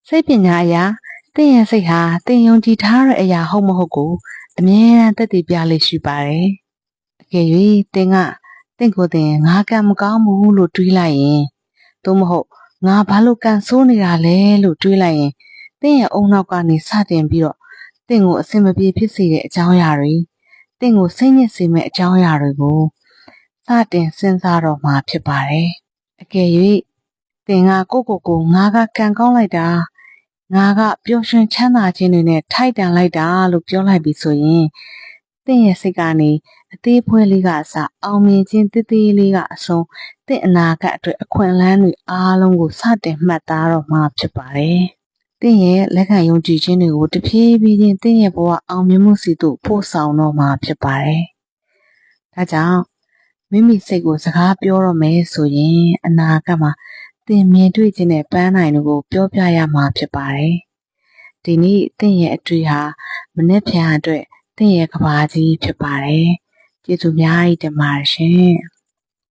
စိတ်ပညာအရာသင်ရဲ့စိတ်ဟာသင်ယုံကြည်ထားတဲ့အရာဟုတ်မဟုတ်ကိုအမြဲတမ်းသက်သေပြလေ့ရှိပါတယ်။အကယ်၍သင်ကိုယ်သင်ငါကံမကောင်းဘူးလို့တွေးလိုက်ရင်သို့မဟုတ်ငါဘာလို့ကံဆိုးနေတာလဲလို့တွေးလိုက်ရင်သင်ရဲ့အုံနောက်ကနေစတင်ပြီးတော့သင်ကိုအဆင်မပြေဖြစ်စေတဲ့အကြောင်းအရာတွေသင်ကိုစိတ်ညစ်စေမယ့်အကြောင်းအရာတွေကိုစတင်စဉ်းစားတော့မှာဖြစ်ပါတယ်။အကယ်၍သင်ကကိုငါကကံကောင်းလိုက်တာငါကပျော်ရွှင်ချမ်းသာခြင်းတွေနဲ့ထိုက်တန်လိုက်တာလို့ပြောလိုက်ပြီဆိုရင်သင်ရဲ့စိတ်ကနေအသေးဖွဲလေးကအစအောင်မြင်ခြင်းတည်တည်လေးကအဆုံးသင်အနာဂတ်အတွက်အခွင့်အလမ်းတွေအားလုံးကိုစတင်မှတ်သားတော့မှာဖြစ်ပါတယ်။သင်ရဲ့လက်ခံယုံကြည်ခြင်းတွေကိုတဖြည်းဖြည်းချင်းသင်ရဲ့ဘဝအောင်မြင်မှုစီသို့ပို့ဆောင်တော့မှာဖြစ်ပါတယ်။ဒါကြောင့်မိမိစိတ်ကိုစကားပြောတော့မယ်ဆိုရင်အနာဂတ်မှာသင်မြင်တွေ့ခြင်းနဲ့ပန်းနိုင်တို့ကိုပြောပြရမှာဖြစ်ပါတယ်။ဒီနေ့သင်ရဲ့အတွေ့ဟာမနေ့ဖြန်အတွက်သင်ရဲ့ကဘာကြီးဖြစ်ပါတယ်။ကျေးဇူးများကြီးတင်ပါတယ်ရှင်။